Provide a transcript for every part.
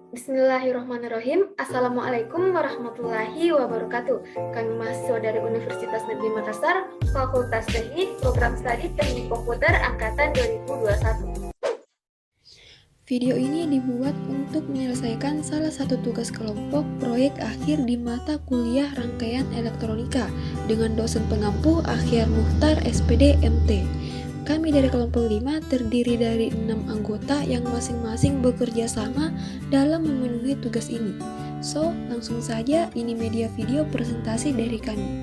Bismillahirrahmanirrahim. Assalamualaikum warahmatullahi wabarakatuh. Kami mahasiswa dari Universitas Negeri Makassar, Fakultas Teknik, Program Studi Teknik Komputer Angkatan 2021. Video ini dibuat untuk menyelesaikan salah satu tugas kelompok proyek akhir di mata kuliah rangkaian elektronika dengan dosen pengampu Akhyar Mukhtar SPD MT. Kami dari kelompok 5 terdiri dari 6 anggota yang masing-masing bekerja sama dalam memenuhi tugas ini. So, langsung saja ini media video presentasi dari kami.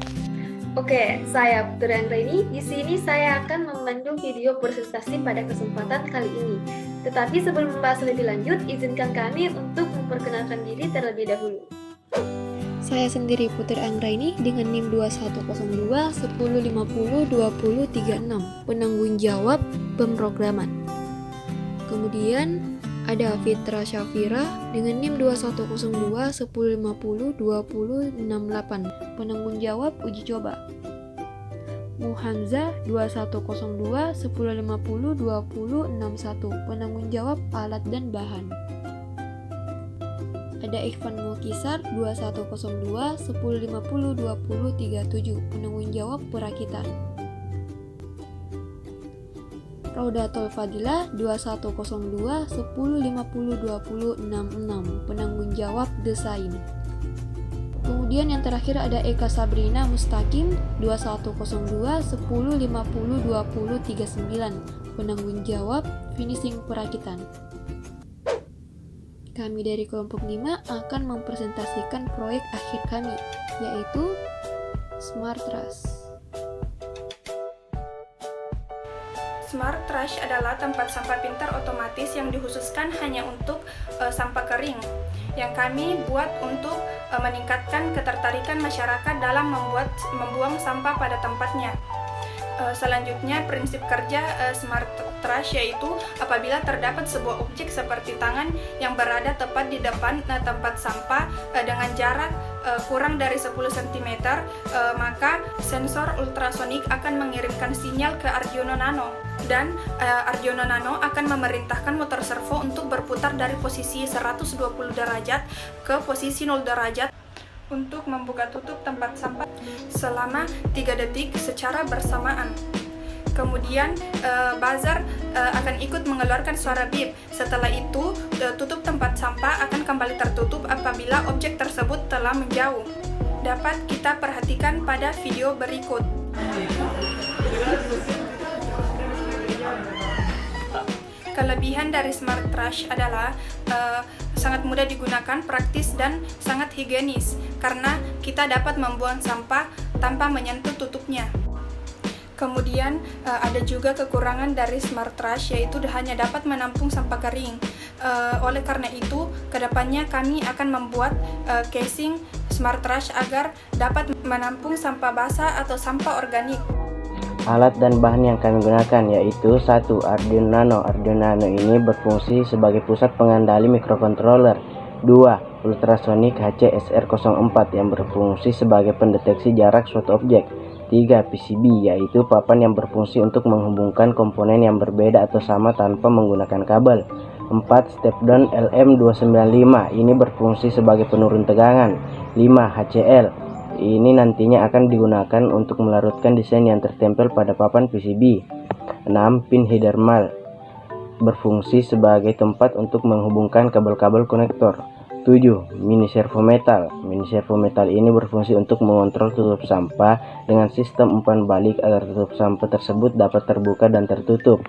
Oke, saya Putri Anggraini. Di sini saya akan memandu video presentasi pada kesempatan kali ini. Tetapi sebelum membahas lebih lanjut, izinkan kami untuk memperkenalkan diri terlebih dahulu. Saya sendiri Putri Anggraini dengan NIM 2102 1050 2036, penanggung jawab pemrograman. Kemudian ada Fitra Syafira dengan NIM 2102 1050 2068, penanggung jawab uji coba. Muhamza 2102 1050 2061, penanggung jawab alat dan bahan. Ada Ikhwan Mulkisar 2102 1050 2037, penanggung jawab perakitan. Raudatul Fadilah 2102 1050 2066, penanggung jawab desain. Kemudian yang terakhir ada Eka Sabrina Mustaqim 2102 1050 2039, penanggung jawab finishing perakitan. Kami dari kelompok 5 akan mempresentasikan proyek akhir kami, yaitu Smart Trash. Smart Trash adalah tempat sampah pintar otomatis yang dikhususkan hanya untuk sampah kering, yang kami buat untuk meningkatkan ketertarikan masyarakat dalam membuang sampah pada tempatnya. Selanjutnya, prinsip kerja Smart Trash yaitu apabila terdapat sebuah objek seperti tangan yang berada tepat di depan tempat sampah dengan jarak kurang dari 10 cm, maka sensor ultrasonik akan mengirimkan sinyal ke Arduino Nano, dan Arduino Nano akan memerintahkan motor servo untuk berputar dari posisi 120 derajat ke posisi 0 derajat untuk membuka tutup tempat sampah selama 3 detik secara bersamaan. Kemudian buzzer akan ikut mengeluarkan suara bip. Setelah itu tutup tempat sampah akan kembali tertutup apabila objek tersebut telah menjauh. Dapat kita perhatikan pada video berikut. Kelebihan dari Smart Trash adalah sangat mudah digunakan, praktis, dan sangat higienis karena kita dapat membuang sampah tanpa menyentuh tutupnya. Kemudian ada juga kekurangan dari Smart Trash, yaitu hanya dapat menampung sampah kering. Oleh karena itu, kedepannya kami akan membuat casing Smart Trash agar dapat menampung sampah basah atau sampah organik. Alat dan bahan yang kami gunakan yaitu 1. Arduino Nano. Arduino Nano ini berfungsi sebagai pusat pengendali microcontroller. 2. Ultrasonic HC-SR04 yang berfungsi sebagai pendeteksi jarak suatu objek. 3. PCB yaitu papan yang berfungsi untuk menghubungkan komponen yang berbeda atau sama tanpa menggunakan kabel. 4. Step down LM295 ini berfungsi sebagai penurun tegangan. 5. HCL ini nantinya akan digunakan untuk melarutkan desain yang tertempel pada papan PCB. 6. Pin header mal berfungsi sebagai tempat untuk menghubungkan kabel-kabel konektor. 7. Mini servo metal. Mini servo metal ini berfungsi untuk mengontrol tutup sampah dengan sistem umpan balik agar tutup sampah tersebut dapat terbuka dan tertutup.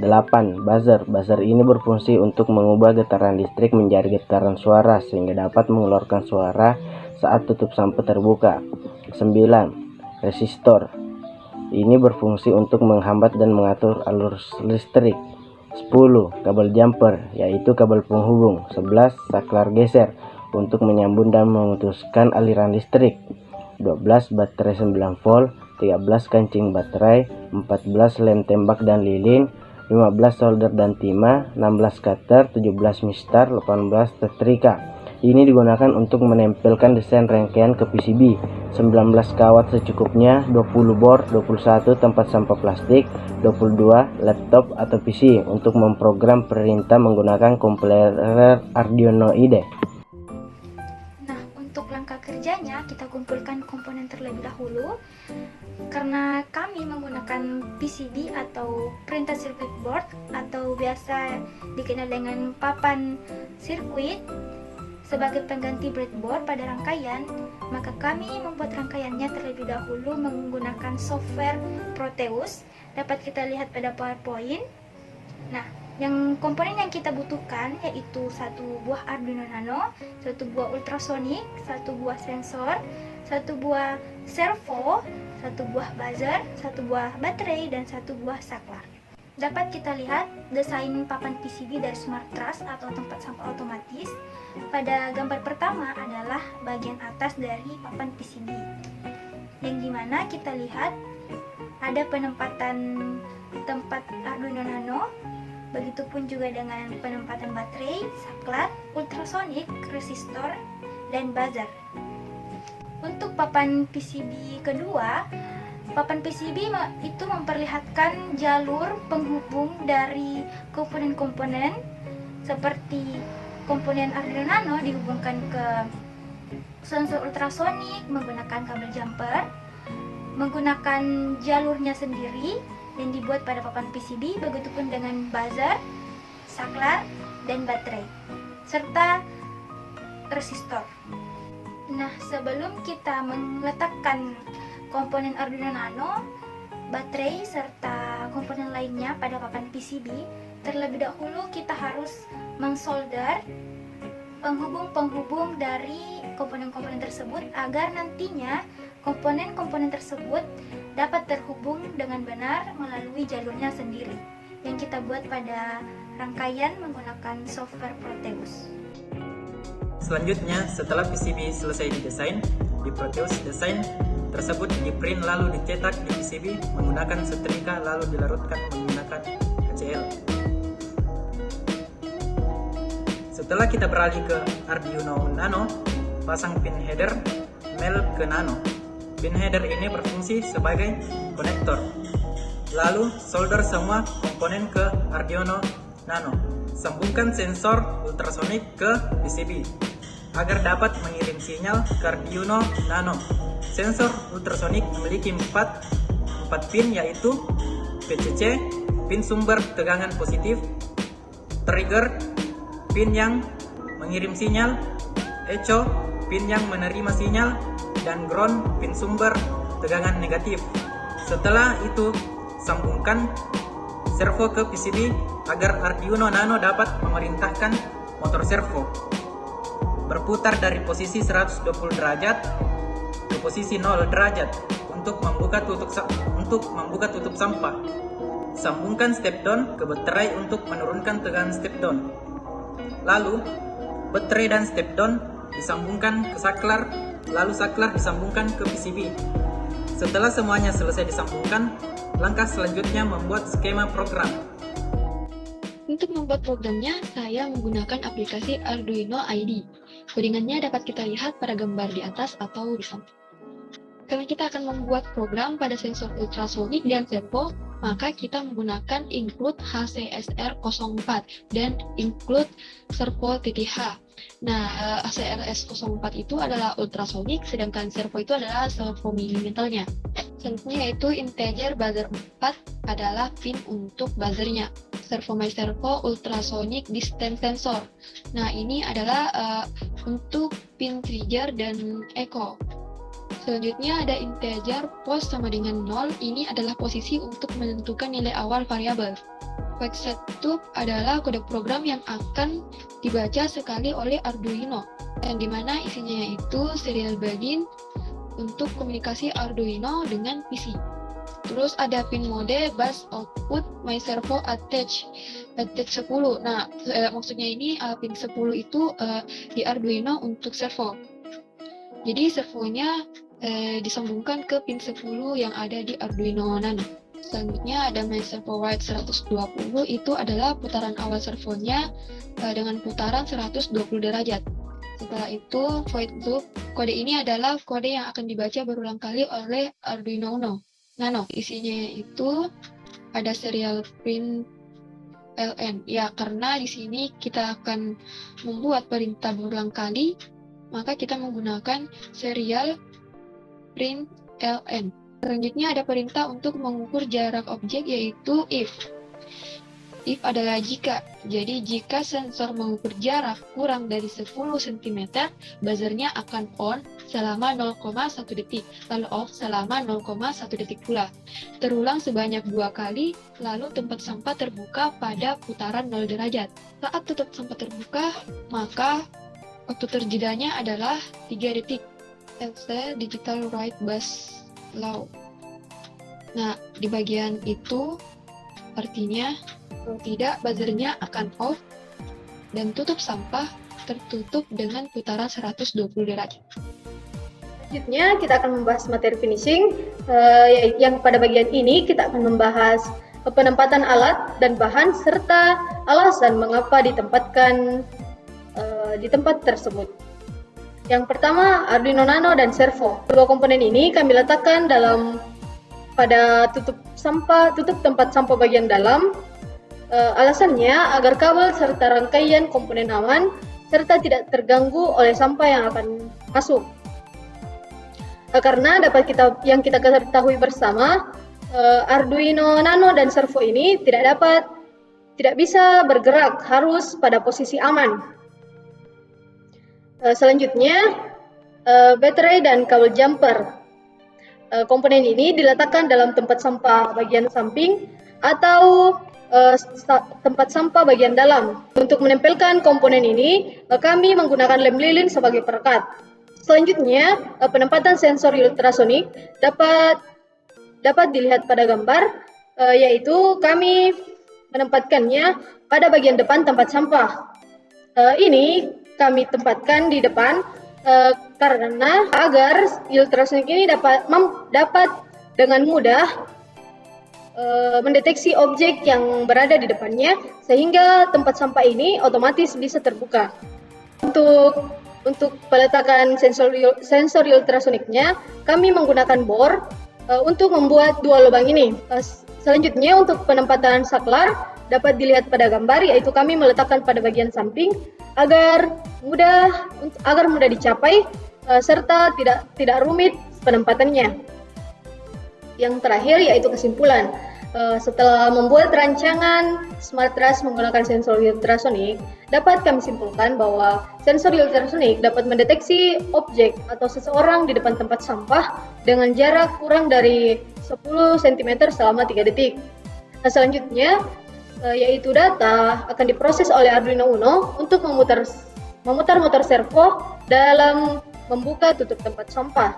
8. Buzzer. Buzzer ini berfungsi untuk mengubah getaran listrik menjadi getaran suara sehingga dapat mengeluarkan suara saat tutup sampah terbuka. 9. Resistor. Ini berfungsi untuk menghambat dan mengatur alur listrik. 10. Kabel jumper, yaitu kabel penghubung. 11. Saklar geser untuk menyambung dan memutuskan aliran listrik. 12. Baterai 9 volt. 13. Kancing baterai. 14. Lem tembak dan lilin. 15. Solder dan timah. 16. Cutter. 17. mistar. 18. Tetrika. Ini digunakan untuk menempelkan desain rangkaian ke PCB. 19 kawat secukupnya, 20 board, 21 tempat sampah plastik, 22 laptop atau PC untuk memprogram perintah menggunakan kompiler Arduino IDE. Nah, untuk langkah kerjanya kita kumpulkan komponen terlebih dahulu. Karena kami menggunakan PCB atau printed circuit board atau biasa dikenal dengan papan sirkuit sebagai pengganti breadboard pada rangkaian, maka kami membuat rangkaiannya terlebih dahulu menggunakan software Proteus. Dapat kita lihat pada PowerPoint. Nah, yang komponen yang kita butuhkan yaitu satu buah Arduino Nano, satu buah ultrasonic, satu buah sensor, satu buah servo, satu buah buzzer, satu buah baterai, dan satu buah saklar. Dapat kita lihat desain papan PCB dari Smart Truss atau tempat sampah otomatis. Pada gambar pertama adalah bagian atas dari papan PCB, yang dimana kita lihat ada penempatan tempat Arduino Nano. Begitupun juga dengan penempatan baterai, saklar, ultrasonic, resistor, dan buzzer. Untuk papan PCB kedua, papan PCB itu memperlihatkan jalur penghubung dari komponen-komponen seperti komponen Arduino Nano dihubungkan ke sensor ultrasonik menggunakan kabel jumper, menggunakan jalurnya sendiri yang dibuat pada papan PCB, begitupun dengan buzzer, saklar, dan baterai, serta resistor. Nah, sebelum kita meletakkan komponen Arduino Nano, baterai, serta komponen lainnya pada papan PCB, terlebih dahulu kita harus mengsolder penghubung-penghubung dari komponen-komponen tersebut agar nantinya komponen-komponen tersebut dapat terhubung dengan benar melalui jalurnya sendiri yang kita buat pada rangkaian menggunakan software Proteus. Selanjutnya, setelah PCB selesai didesain, di Proteus desain tersebut di-print lalu dicetak di PCB menggunakan setrika lalu dilarutkan menggunakan HCl. Setelah kita beralih ke Arduino Nano, pasang pin header mel ke Nano. Pin header ini berfungsi sebagai konektor. Lalu solder semua komponen ke Arduino Nano. Sambungkan sensor ultrasonik ke PCB agar dapat mengirim sinyal ke Arduino Nano. Sensor ultrasonik memiliki 4 pin, yaitu PCC, pin sumber tegangan positif, trigger, pin yang mengirim sinyal, echo, pin yang menerima sinyal, dan ground, pin sumber tegangan negatif. Setelah itu, sambungkan servo ke PCB agar Arduino Nano dapat memerintahkan motor servo berputar dari posisi 120 derajat ke posisi 0 derajat untuk membuka tutup sampah. Sambungkan step down ke baterai untuk menurunkan tegangan step down. Lalu, baterai dan step down disambungkan ke saklar, lalu saklar disambungkan ke PCB. Setelah semuanya selesai disambungkan, langkah selanjutnya membuat skema program. Untuk membuat programnya, saya menggunakan aplikasi Arduino ID. Codingannya dapat kita lihat pada gambar di atas atau di samping. Karena kita akan membuat program pada sensor ultrasonik dan servo, maka kita menggunakan include HCSR04 dan include servo TTH. Nah, HCSR04 itu adalah ultrasonik, sedangkan servo itu adalah servo milimeternya. Servonya yaitu integer buzzer 4 adalah pin untuk buzzernya. Servo my servo ultrasonic distance sensor. Nah, ini adalah untuk pin trigger dan echo. Selanjutnya ada integer post sama dengan 0, ini adalah posisi untuk menentukan nilai awal variabel. Quick setup adalah kode program yang akan dibaca sekali oleh Arduino, yang dimana isinya yaitu serial begin untuk komunikasi Arduino dengan PC. Terus ada pin mode bus output my servo attach 10. Nah, maksudnya ini pin 10 itu di Arduino untuk servo. Jadi servonya disambungkan ke pin 10 yang ada di Arduino Nano. Selanjutnya ada my servo wide 120, itu adalah putaran awal servonya dengan putaran 120 derajat. Setelah itu void loop. Kode ini adalah kode yang akan dibaca berulang kali oleh Arduino Nano. Isinya itu ada serial print ln. Ya, karena di sini kita akan membuat perintah berulang kali, maka kita menggunakan serial print ln. Selanjutnya ada perintah untuk mengukur jarak objek, yaitu if. If adalah jika. Jadi jika sensor mengukur jarak kurang dari 10 cm, buzzernya akan on selama 0,1 detik, lalu off selama 0,1 detik pula. Terulang sebanyak 2 kali, lalu tempat sampah terbuka pada putaran 0 derajat. Saat tempat sampah terbuka, maka waktu terjedanya adalah 3 detik. LC Digital Write Bus Law. Nah, di bagian itu artinya kalau tidak, buzzernya akan off dan tutup sampah tertutup dengan putaran 120 derajat. Selanjutnya kita akan membahas materi finishing, yang pada bagian ini kita akan membahas penempatan alat dan bahan serta alasan mengapa ditempatkan di tempat tersebut. Yang pertama, Arduino Nano dan servo. Kedua komponen ini kami letakkan pada tutup tempat sampah bagian dalam. Alasannya agar kabel serta rangkaian komponen aman serta tidak terganggu oleh sampah yang akan masuk. Karena yang kita ketahui bersama, Arduino Nano dan servo ini tidak bisa bergerak, harus pada posisi aman. Selanjutnya, baterai dan kabel jumper. Komponen ini diletakkan dalam tempat sampah bagian samping atau tempat sampah bagian dalam. Untuk menempelkan komponen ini, kami menggunakan lem lilin sebagai perekat. Selanjutnya, penempatan sensor ultrasonik dapat dilihat pada gambar, yaitu kami menempatkannya pada bagian depan tempat sampah. Ini kami tempatkan di depan karena agar ultrasonik ini dapat dengan mudah mendeteksi objek yang berada di depannya, sehingga tempat sampah ini otomatis bisa terbuka. Untuk peletakan sensor ultrasoniknya, kami menggunakan bor untuk membuat 2 lubang ini. Selanjutnya, untuk penempatan saklar dapat dilihat pada gambar, yaitu kami meletakkan pada bagian samping agar mudah dicapai serta tidak rumit penempatannya. Yang terakhir yaitu kesimpulan. Setelah membuat rancangan Smart Trash menggunakan sensor ultrasonik, dapat kami simpulkan bahwa sensor ultrasonik dapat mendeteksi objek atau seseorang di depan tempat sampah dengan jarak kurang dari 10 cm selama 3 detik. Selanjutnya, yaitu data akan diproses oleh Arduino Uno untuk memutar motor servo dalam membuka tutup tempat sampah.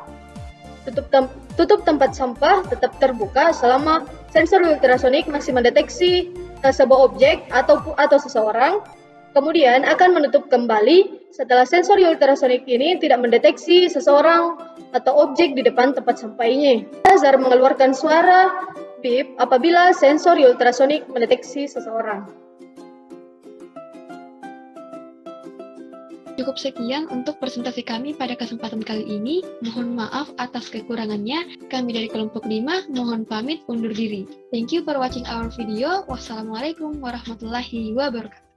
Tutup tempat sampah tetap terbuka selama sensor ultrasonik masih mendeteksi sebuah objek atau seseorang, kemudian akan menutup kembali setelah sensor ultrasonik ini tidak mendeteksi seseorang atau objek di depan tempat sampah ini. Buzzer mengeluarkan suara beep apabila sensor ultrasonik mendeteksi seseorang. Cukup sekian untuk presentasi kami pada kesempatan kali ini. Mohon maaf atas kekurangannya. Kami dari kelompok 5 mohon pamit undur diri. Thank you for watching our video. Wassalamualaikum warahmatullahi wabarakatuh.